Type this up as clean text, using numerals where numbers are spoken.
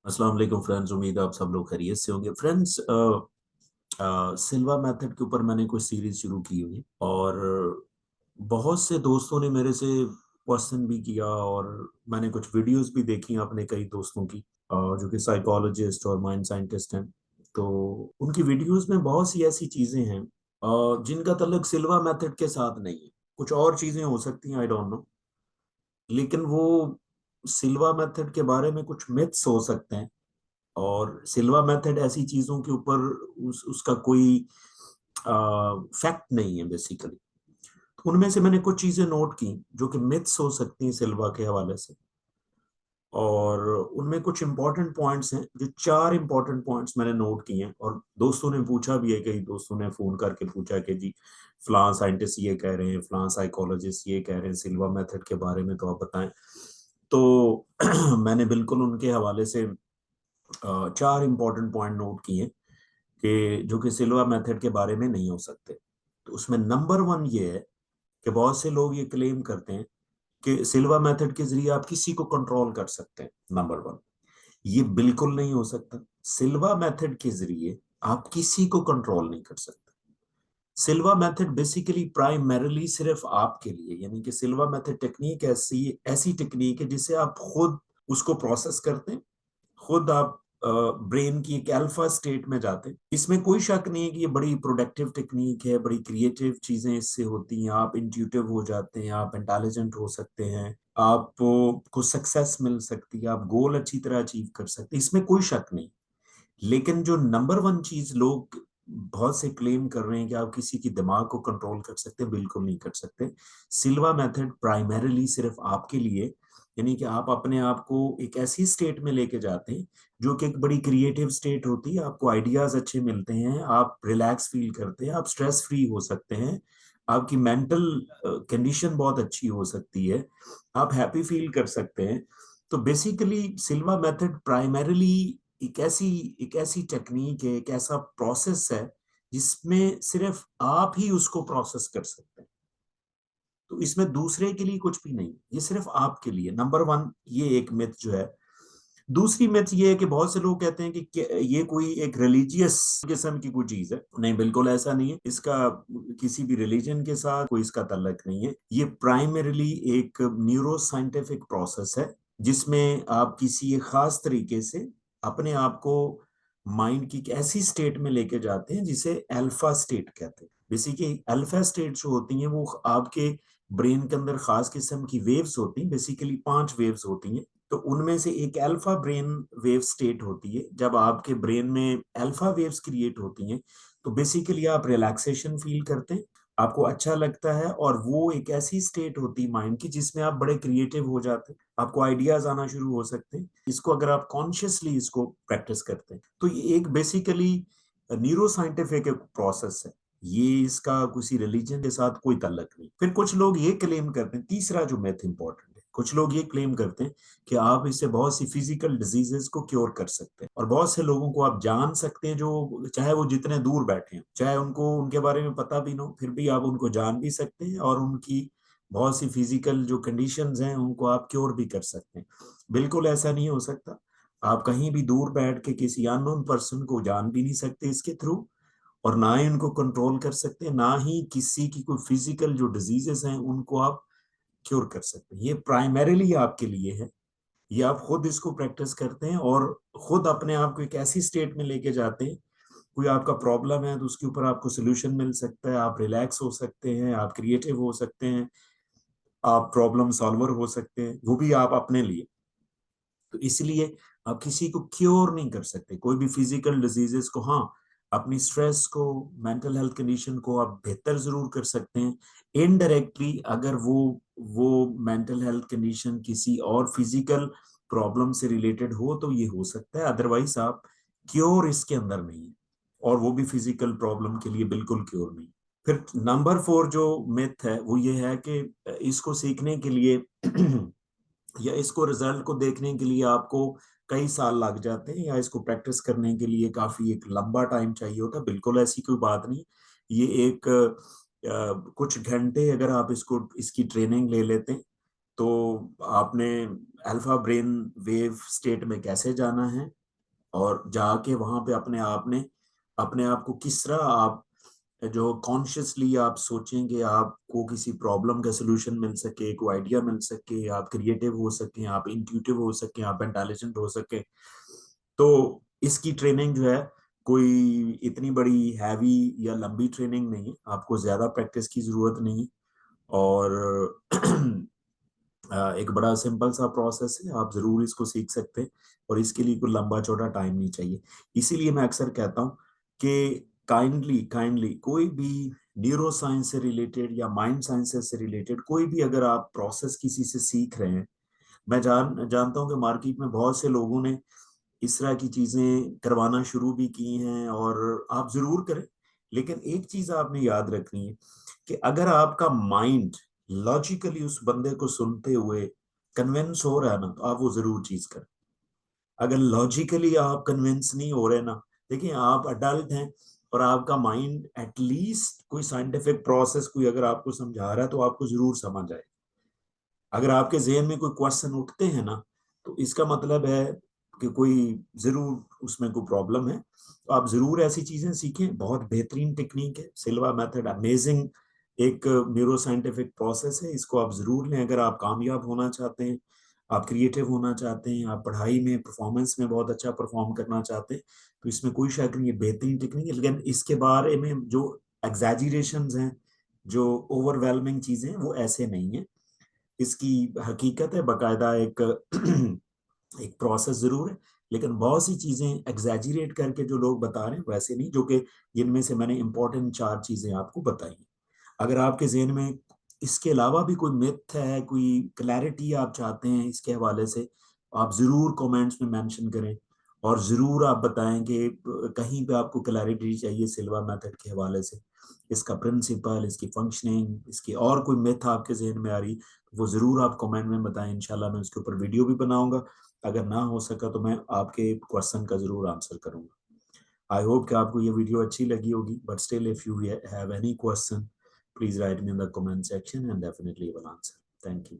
अस्सलाम वालेकुम फ्रेंड्स। उम्मीद है आप सब लोग खैरियत से होंगे फ्रेंड्स। सिल्वा मेथड के ऊपर मैंने कोई सीरीज शुरू की हुई है और बहुत से दोस्तों ने मेरे से क्वेश्चन भी किया और मैंने कुछ वीडियोस भी देखी अपने कई दोस्तों की, जो कि साइकोलॉजिस्ट और माइंड साइंटिस्ट हैं। तो उनकी वीडियोस में बहुत सी ऐसी चीजें हैं जिनका ताल्लुक सिल्वा मेथड के साथ नहीं है। कुछ और चीजें हो सकती हैं, आई डोंट नो, लेकिन वो सिल्वा मेथड के बारे में कुछ मिथ्स हो सकते हैं। और सिल्वा मेथड ऐसी चीजों के ऊपर उसका कोई फैक्ट नहीं है बेसिकली। तो उनमें से मैंने कुछ चीजें नोट की जो कि मिथ्स हो सकती हैं सिल्वा के हवाले से। और उनमें कुछ इंपॉर्टेंट पॉइंट्स हैं, जो चार इंपॉर्टेंट पॉइंट्स मैंने नोट किए हैं। और दोस्तों ने पूछा भी है, कई दोस्तों ने फोन करके पूछा कि जी फलां साइंटिस्ट ये कह रहे हैं, फलां साइकोलॉजिस्ट ये कह रहे हैं सिल्वा मेथड के बारे में, तो आप बताएं। तो मैंने बिल्कुल उनके हवाले से चार इंपॉर्टेंट पॉइंट नोट किए कि जो कि सिल्वा मेथड के बारे में नहीं हो सकते। तो उसमें नंबर वन ये है कि बहुत से लोग ये क्लेम करते हैं कि सिल्वा मेथड के जरिए आप किसी को कंट्रोल कर सकते हैं। नंबर वन, ये बिल्कुल नहीं हो सकता। सिल्वा मेथड के जरिए आप किसी को कंट्रोल नहीं कर सकते। सिल्वा मेथड बेसिकली प्राइमरीली सिर्फ आपके लिए, यानी कि सिल्वा मेथड टेक्निक ऐसी ऐसी टेक्निक है जिसे आप खुद उसको प्रोसेस करते हैं, खुद आप ब्रेन की एक अल्फा स्टेट में जाते हैं। इसमें कोई शक नहीं है कि ये बड़ी प्रोडक्टिव टेक्निक है, बड़ी क्रिएटिव चीजें इससे होती हैं। आप इंट्यूटिव हो जाते हैं, आप इंटेलिजेंट हो सकते हैं, आपको सक्सेस मिल सकती है, आप गोल अच्छी तरह अचीव कर सकते हैं, इसमें कोई शक नहीं। लेकिन जो नंबर वन चीज लोग बहुत से क्लेम कर रहे हैं कि आप किसी की दिमाग को कंट्रोल कर सकते हैं, बिल्कुल नहीं कर सकते। सिल्वा मेथड प्राइमरीली सिर्फ आपके लिए, यानी कि आप अपने आप को एक ऐसी स्टेट में लेके जाते हैं जो कि एक बड़ी क्रिएटिव स्टेट होती है। आपको आइडियाज अच्छे मिलते हैं, आप रिलैक्स फील करते हैं, आप स्ट्रेस फ्री हो सकते हैं, आपकी मेंटल कंडीशन बहुत अच्छी हो सकती है, आप हैप्पी फील कर सकते हैं। तो बेसिकली सिल्वा मेथड प्राइमरीली एक ऐसी टेक्निक है, एक ऐसा प्रोसेस है जिसमें सिर्फ आप ही उसको प्रोसेस कर सकते हैं। तो इसमें दूसरे के लिए कुछ भी नहीं, ये सिर्फ आपके लिए। नंबर वन, ये एक मिथ जो है। दूसरी मिथ ये है कि बहुत से लोग कहते हैं कि ये कोई एक रिलीजियस किस्म की कोई चीज है। नहीं, बिल्कुल ऐसा नहीं है। इसका किसी भी रिलीजन के साथ कोई इसका ताल्लुक नहीं है। ये प्राइमरीली एक न्यूरो साइंटिफिक प्रोसेस है जिसमें आप किसी एक खास तरीके से अपने आप को माइंड की एक ऐसी स्टेट में लेके जाते हैं जिसे अल्फा स्टेट कहते हैं। बेसिकली अल्फा स्टेट जो होती हैं वो आपके ब्रेन के अंदर खास किस्म की वेव्स होती हैं। बेसिकली 5 वेव्स होती हैं। तो उनमें से एक अल्फा ब्रेन वेव स्टेट होती है। जब आपके ब्रेन में अल्फा वेव्स क्रिएट होती हैं तो बेसिकली आप रिलैक्सेशन फील करते हैं, आपको अच्छा लगता है। और वो एक ऐसी स्टेट होती है माइंड की जिसमें आप बड़े क्रिएटिव हो जाते हैं, आपको आइडियाज आना शुरू हो सकते हैं। इसको अगर आप कॉन्शियसली इसको प्रैक्टिस करते हैं तो ये एक बेसिकली न्यूरो साइंटिफिक प्रोसेस है। ये इसका किसी रिलीजन के साथ कोई ताल्लुक नहीं। फिर कुछ लोग ये क्लेम करते हैं, तीसरा जो मैथ इंपॉर्टेंट है, कुछ लोग ये क्लेम करते हैं कि आप इससे बहुत सी फिजिकल डिजीजेस को क्योर कर सकते हैं और बहुत से लोगों को आप जान सकते हैं, जो चाहे वो जितने दूर बैठे हैं, चाहे उनको उनके बारे में पता भी ना हो, फिर भी आप उनको जान भी सकते हैं और उनकी बहुत सी फिजिकल जो कंडीशंस हैं उनको आप क्योर भी कर सकते हैं। बिल्कुल ऐसा नहीं हो सकता। आप कहीं भी दूर बैठ के किसी अननोन पर्सन को जान भी नहीं सकते इसके थ्रू, और ना ही उनको कंट्रोल कर सकते हैं, ना ही किसी की कोई फिजिकल जो डिजीजेस हैं उनको आप क्योर कर सकते हैं। ये प्राइमरीली आपके लिए है। ये आप खुद इसको प्रैक्टिस करते हैं और खुद अपने आप को एक ऐसी स्टेट में लेके जाते हैं। कोई आपका प्रॉब्लम है तो उसके ऊपर आपको सोल्यूशन मिल सकता है, आप रिलैक्स हो सकते हैं, आप क्रिएटिव हो सकते हैं, आप प्रॉब्लम सॉल्वर हो सकते हैं, वो भी आप अपने लिए। तो इसलिए आप किसी को क्योर नहीं कर सकते कोई भी फिजिकल डिजीजेस को। हाँ, अपनी स्ट्रेस को, मेंटल हेल्थ कंडीशन को आप बेहतर जरूर कर सकते हैं इनडायरेक्टली। अगर वो मेंटल हेल्थ कंडीशन किसी और फिजिकल प्रॉब्लम से रिलेटेड हो तो ये हो सकता है, अदरवाइज आप क्योर इसके अंदर नहीं है। और वो भी फिजिकल प्रॉब्लम के लिए बिल्कुल क्योर नहीं। फिर नंबर फोर जो मिथ है वो ये है कि इसको सीखने के लिए या इसको रिजल्ट को देखने के लिए आपको कई साल लग जाते हैं, या इसको प्रैक्टिस करने के लिए काफी एक लंबा टाइम चाहिए होता है। बिल्कुल ऐसी कोई बात नहीं। ये एक कुछ घंटे अगर आप इसको इसकी ट्रेनिंग ले लेते हैं तो आपने अल्फा ब्रेन वेव स्टेट में कैसे जाना है, और जाके वहां पे अपने आप को किस तरह आप जो कॉन्शियसली आप सोचेंगे, आपको किसी प्रॉब्लम का सोल्यूशन मिल सके, कोई आइडिया मिल सके, आप क्रिएटिव हो सके, आप इंट्यूटिव हो सके, आप इंटेलिजेंट हो सके। तो इसकी ट्रेनिंग जो है कोई इतनी बड़ी हैवी या लंबी ट्रेनिंग नहीं है, आपको ज्यादा प्रैक्टिस की जरूरत नहीं है। और एक बड़ा सिंपल सा प्रोसेस है, आप जरूर इसको सीख सकते हैं और इसके लिए कोई लंबा चौड़ा टाइम नहीं चाहिए। इसीलिए मैं अक्सर कहता हूँ कि काइंडली काइंडली कोई भी न्यूरो साइंस से रिलेटेड या माइंड साइंसेस से रिलेटेड कोई भी अगर आप प्रोसेस किसी से सीख रहे हैं, मैं जानता हूँ कि मार्केट में बहुत से लोगों ने इस तरह की चीजें करवाना शुरू भी की हैं और आप जरूर करें। लेकिन एक चीज आपने याद रखनी है कि अगर आपका माइंड लॉजिकली उस बंदे को सुनते हुए कन्विंस हो रहा है ना, तो आप वो जरूर चीज करें। अगर लॉजिकली आप कन्विंस नहीं हो रहे ना, देखिए आप अडल्ट हैं और आपका माइंड एटलीस्ट कोई साइंटिफिक प्रोसेस कोई अगर आपको समझा रहा है तो आपको जरूर समझ आए। अगर आपके जहन में कोई क्वेश्चन उठते हैं ना, तो इसका मतलब है कि कोई जरूर उसमें कोई प्रॉब्लम है। तो आप जरूर ऐसी चीजें सीखें, बहुत बेहतरीन टेक्निक है सिल्वा मेथड, अमेजिंग एक न्यूरो साइंटिफिक प्रोसेस है, इसको आप जरूर लें। अगर आप कामयाब होना चाहते हैं, आप क्रिएटिव होना चाहते हैं, आप पढ़ाई में परफॉर्मेंस में बहुत अच्छा परफॉर्म करना चाहते हैं, तो इसमें कोई शक नहीं है, बेहतरीन टेक्निक है। लेकिन इसके बारे में जो एग्जैजरेशंस हैं, जो ओवरवेलमिंग चीजें हैं, वो ऐसे नहीं है। इसकी हकीकत है, बाकायदा एक एक प्रोसेस जरूर है। लेकिन बहुत सी चीजें एग्जैजरेट करके जो लोग बता रहे हैं वैसे नहीं, जो कि जिनमें से मैंने इंपॉर्टेंट 4 चीजें आपको बताई हैं। अगर आपके जहन में इसके अलावा भी कोई मिथ है, कोई क्लैरिटी आप चाहते हैं इसके हवाले से, आप जरूर कमेंट्स में मेंशन करें और जरूर आप बताएं कि कहीं पे आपको क्लैरिटी चाहिए सिल्वा मेथड के हवाले से, इसका प्रिंसिपल, इसकी फंक्शनिंग, इसकी और कोई मिथ आपके जहन में आ रही, वो जरूर आप कमेंट में बताएं। इंशाल्लाह मैं उसके ऊपर वीडियो भी बनाऊंगा। अगर ना हो सका तो मैं आपके क्वेश्चन का जरूर आंसर करूंगा। आई होप कि आपको ये वीडियो अच्छी लगी होगी, but still if you have any question, please write me in the comment section and definitely will answer. Thank you.